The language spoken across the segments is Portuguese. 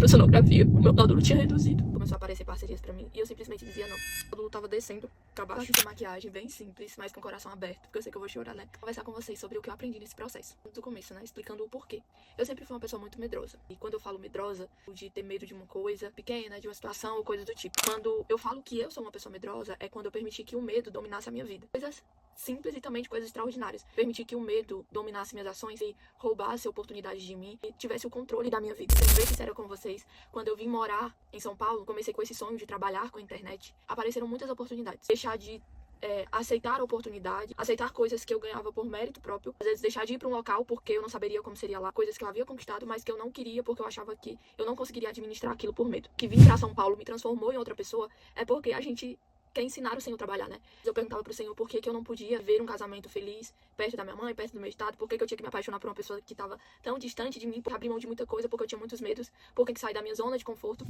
ultrassonografia, o meu nódulo tinha reduzido. Começou a aparecer parcerias pra mim e eu simplesmente dizia não. O nódulo tava descendo pra baixo de maquiagem, bem simples, mas com o coração aberto, porque eu sei que eu vou chorar, né? Vou conversar com vocês sobre o que eu aprendi nesse processo. Do começo, né? Explicando o porquê. Eu sempre fui uma pessoa muito medrosa. E quando eu falo medrosa, de ter medo de uma coisa pequena, de uma situação ou coisa do tipo. Quando eu falo que eu sou uma pessoa medrosa, é quando eu permiti que o medo dominasse a minha vida. Coisas simples e também de coisas extraordinárias. Permitir que o medo dominasse minhas ações e roubasse oportunidades de mim e tivesse o controle da minha vida. Sendo bem sincera com vocês, quando eu vim morar em São Paulo, comecei com esse sonho de trabalhar com a internet, apareceram muitas oportunidades. Deixar de aceitar a oportunidade, aceitar coisas que eu ganhava por mérito próprio, às vezes deixar de ir para um local porque eu não saberia como seria lá, coisas que eu havia conquistado, mas que eu não queria porque eu achava que eu não conseguiria administrar aquilo por medo. Que vir para São Paulo me transformou em outra pessoa é porque a gente quer ensinar o Senhor a trabalhar, né? Eu perguntava pro Senhor por que eu não podia ver um casamento feliz perto da minha mãe, perto do meu estado, por que eu tinha que me apaixonar por uma pessoa que estava tão distante de mim, por abrir mão de muita coisa, porque eu tinha muitos medos, por que sair da minha zona de conforto.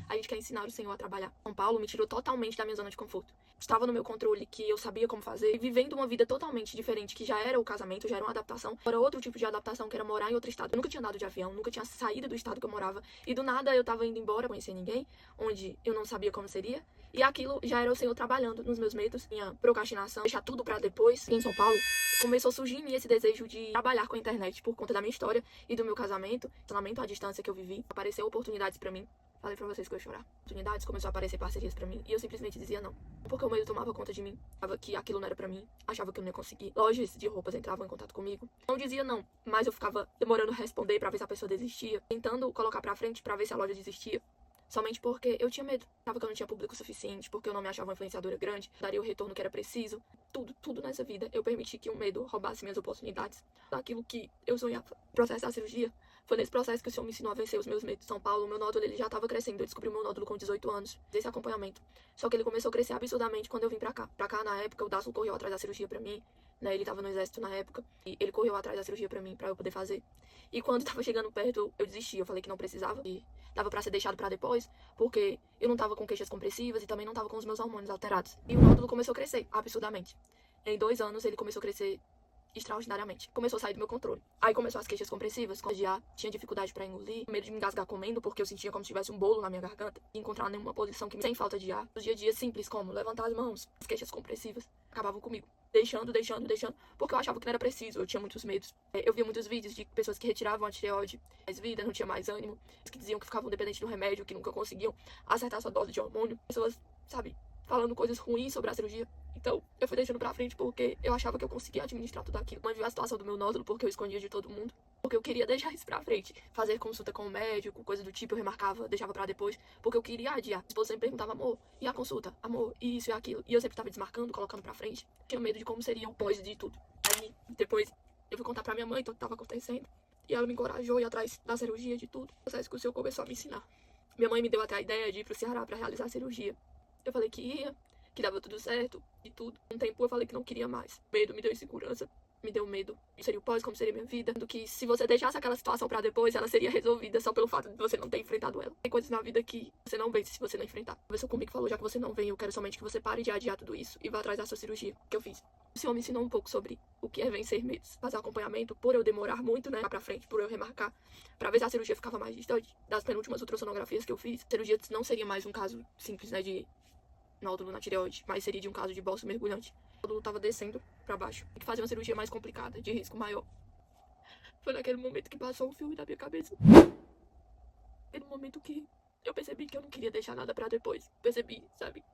A gente quer ensinar o Senhor a trabalhar. São Paulo me tirou totalmente da minha zona de conforto. Estava no meu controle, que eu sabia como fazer, e vivendo uma vida totalmente diferente, que já era o casamento, já era uma adaptação, era outro tipo de adaptação, que era morar em outro estado. Eu nunca tinha andado de avião, nunca tinha saído do estado que eu morava, e do nada eu tava indo embora, conhecer ninguém, onde eu não sabia como seria. E aquilo já era o Senhor trabalhando nos meus medos, minha procrastinação, deixar tudo pra depois. Em São Paulo, começou a surgir em mim esse desejo de trabalhar com a internet por conta da minha história e do meu casamento, relacionamento à distância que eu vivi. Apareceu oportunidades pra mim. Falei pra vocês que eu ia chorar. Oportunidades, começou a aparecer parcerias pra mim. E eu simplesmente dizia não. Porque o medo tomava conta de mim. Achava que aquilo não era pra mim. Achava que eu não ia conseguir. Lojas de roupas entravam em contato comigo. Não dizia não, mas eu ficava demorando a responder pra ver se a pessoa desistia. Tentando colocar pra frente pra ver se a loja desistia. Somente porque eu tinha medo. Achava que eu não tinha público suficiente, porque eu não me achava uma influenciadora grande, daria o retorno que era preciso. Tudo nessa vida eu permiti que o medo roubasse minhas oportunidades. Daquilo que eu sonhava. O processo da cirurgia foi nesse processo que o Senhor me ensinou a vencer os meus medos. São Paulo, meu nódulo ele já estava crescendo. Eu descobri o meu nódulo com 18 anos, desse acompanhamento. Só que ele começou a crescer absurdamente quando eu vim pra cá. Pra cá, na época, o Daço correu atrás da cirurgia pra mim. Né? Ele tava no exército na época. E ele correu atrás da cirurgia pra mim, pra eu poder fazer. E quando tava chegando perto, eu desisti. Eu falei que não precisava. E dava pra ser deixado pra depois, porque eu não tava com queixas compressivas e também não tava com os meus hormônios alterados. E o nódulo começou a crescer, absurdamente. Em 2 anos, ele começou a crescer extraordinariamente. Começou a sair do meu controle. Aí começou as queixas compressivas, tinha dificuldade pra engolir, medo de me engasgar comendo, porque eu sentia como se tivesse um bolo na minha garganta, e encontrar nenhuma posição que sem falta de ar. Os dia a dia simples, como levantar as mãos, as queixas compressivas, acabavam comigo. Deixando, porque eu achava que não era preciso, eu tinha muitos medos. Eu via muitos vídeos de pessoas que retiravam a tireoide, mais vida, não tinha mais ânimo, que diziam que ficavam dependentes do remédio, que nunca conseguiam acertar sua dose de hormônio. Pessoas, sabe, falando coisas ruins sobre a cirurgia. Então, eu fui deixando pra frente porque eu achava que eu conseguia administrar tudo aquilo. Mãe viu a situação do meu nódulo porque eu escondia de todo mundo. Porque eu queria deixar isso pra frente. Fazer consulta com o médico, coisa do tipo, eu remarcava, deixava pra depois. Porque eu queria adiar. A esposa sempre perguntava, amor, e a consulta? Amor, e isso e aquilo? E eu sempre tava desmarcando, colocando pra frente. Tinha medo de como seria o pós de tudo. Aí, depois, eu fui contar pra minha mãe tudo que tava acontecendo. E ela me encorajou a ir atrás da cirurgia, de tudo. O processo que o Senhor começou a me ensinar. Minha mãe me deu até a ideia de ir pro Ceará pra realizar a cirurgia. Eu falei que ia, que dava tudo certo e tudo. Um tempo eu falei que não queria mais. Medo me deu insegurança, me deu medo. Seria o pós, como seria minha vida. Do que se você deixasse aquela situação pra depois, ela seria resolvida só pelo fato de você não ter enfrentado ela. Tem coisas na vida que você não vence se você não enfrentar. A pessoa comigo falou, já que você não vem, eu quero somente que você pare de adiar tudo isso e vá atrás da sua cirurgia, que eu fiz. O Senhor me ensinou um pouco sobre o que é vencer medos. Fazer acompanhamento, por eu demorar muito, né, pra frente, por eu remarcar, pra ver se a cirurgia ficava mais distante. Das penúltimas ultrassonografias que eu fiz, a cirurgia não seria mais um caso simples, né, de nódulo na tireoide, mas seria de um caso de bolso mergulhante. O nódulo tava descendo pra baixo. Tem que fazer uma cirurgia mais complicada, de risco maior. Foi naquele momento que passou um filme na minha cabeça. Foi no momento que eu percebi que eu não queria deixar nada pra depois. Percebi, sabe?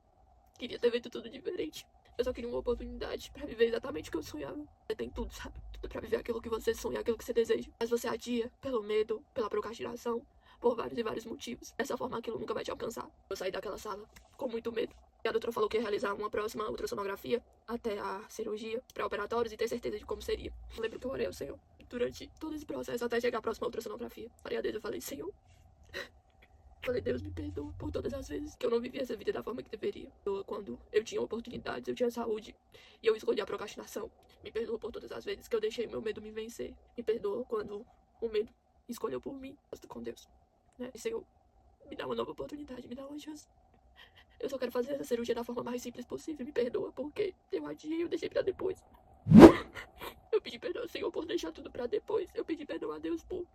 Queria ter feito tudo diferente. Eu só queria uma oportunidade pra viver exatamente o que eu sonhava. Você tem tudo, sabe? Tudo pra viver aquilo que você sonha, aquilo que você deseja. Mas você adia pelo medo, pela procrastinação, por vários e vários motivos. Dessa forma, aquilo nunca vai te alcançar. Eu saí daquela sala com muito medo. E a doutora falou que ia realizar uma próxima ultrassonografia até a cirurgia, pré-operatórios, e ter certeza de como seria. Eu lembro que eu orei ao Senhor durante todo esse processo até chegar à próxima ultrassonografia. Orei a Deus, eu falei, Senhor, falei, Deus, me perdoa por todas as vezes que eu não vivi essa vida da forma que deveria. Quando eu tinha oportunidades, eu tinha saúde e eu escolhi a procrastinação. Me perdoa por todas as vezes que eu deixei meu medo me vencer. Me perdoa quando o medo escolheu por mim. Gosto com Deus, né? E, Senhor, me dá uma nova oportunidade, me dá uma chance. Eu só quero fazer essa cirurgia da forma mais simples possível. Me perdoa porque eu adiei, eu deixei pra depois. Eu pedi perdão ao Senhor por deixar tudo pra depois. Eu pedi perdão a Deus por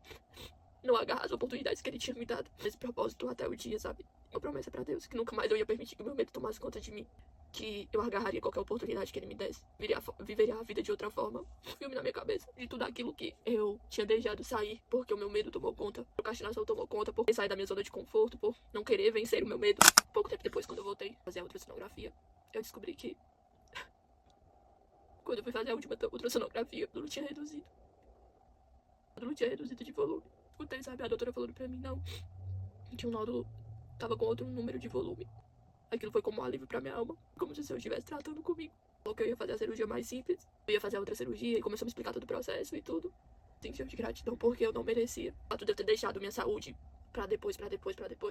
não agarrar as oportunidades que ele tinha me dado. Esse propósito até o dia, sabe? Uma promessa pra Deus, que nunca mais eu ia permitir que o meu medo tomasse conta de mim. Que eu agarraria qualquer oportunidade que ele me desse. Viveria a vida de outra forma. Um filme na minha cabeça de tudo aquilo que eu tinha deixado sair, porque o meu medo tomou conta. A procrastinação tomou conta, por sair da minha zona de conforto, por não querer vencer o meu medo. Pouco tempo depois, quando eu voltei a fazer a ultrassonografia, eu descobri que quando eu fui fazer a última ultrassonografia, o nódulo tinha reduzido. O nódulo tinha reduzido de volume. Escutei, sabe, a doutora falando pra mim, não, que o nódulo tava com outro número de volume. Aquilo foi como um alívio pra minha alma, como se o Senhor estivesse tratando comigo. Falou que eu ia fazer a cirurgia mais simples, eu ia fazer a outra cirurgia, e começou a me explicar todo o processo e tudo. Senti de gratidão, porque eu não merecia. O fato de eu ter deixado minha saúde pra depois,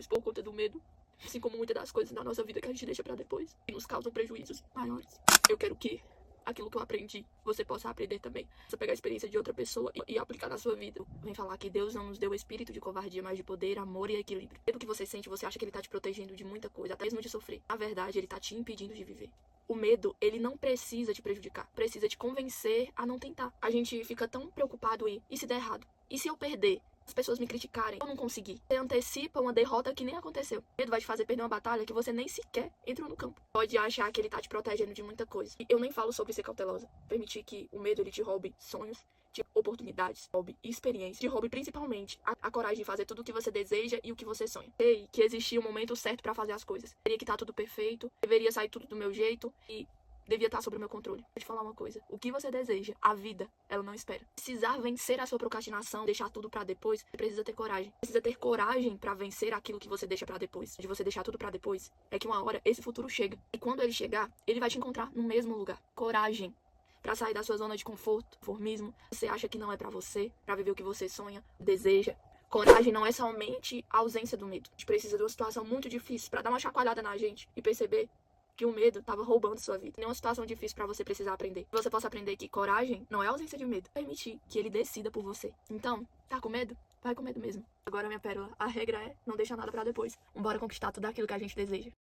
por conta do medo. Assim como muitas das coisas na nossa vida que a gente deixa pra depois, e nos causam prejuízos maiores. Eu quero que aquilo que eu aprendi, você possa aprender também. Você pegar a experiência de outra pessoa e aplicar na sua vida. Vem falar que Deus não nos deu o espírito de covardia, mas de poder, amor e equilíbrio. Tudo que você sente, você acha que ele tá te protegendo de muita coisa, até mesmo de sofrer. Na verdade, ele tá te impedindo de viver. O medo, ele não precisa te prejudicar, precisa te convencer a não tentar. A gente fica tão preocupado em, e se der errado? E se eu perder? As pessoas me criticarem, eu não consegui. Você antecipa uma derrota que nem aconteceu. O medo vai te fazer perder uma batalha que você nem sequer entrou no campo. Pode achar que ele tá te protegendo de muita coisa. E eu nem falo sobre ser cautelosa. Permitir que o medo ele te roube sonhos, te oportunidades, roube experiência, te roube principalmente a coragem de fazer tudo o que você deseja e o que você sonha. Sei que existia um momento certo pra fazer as coisas. Teria que estar tudo perfeito, deveria sair tudo do meu jeito e devia estar sob o meu controle. Vou te falar uma coisa. O que você deseja, a vida, ela não espera. Precisar vencer a sua procrastinação, deixar tudo pra depois, você precisa ter coragem. Precisa ter coragem pra vencer aquilo que você deixa pra depois. De você deixar tudo pra depois, é que uma hora esse futuro chega. E quando ele chegar, ele vai te encontrar no mesmo lugar. Coragem pra sair da sua zona de conforto, conformismo. Você acha que não é pra você, pra viver o que você sonha, deseja. Coragem não é somente a ausência do medo. A gente precisa de uma situação muito difícil pra dar uma chacoalhada na gente e perceber que o medo estava roubando sua vida. Nenhuma situação difícil pra você precisar aprender. Que você possa aprender que coragem não é ausência de medo. Permitir que ele decida por você. Então, tá com medo? Vai com medo mesmo. Agora, minha pérola, a regra é não deixar nada pra depois. Bora conquistar tudo aquilo que a gente deseja.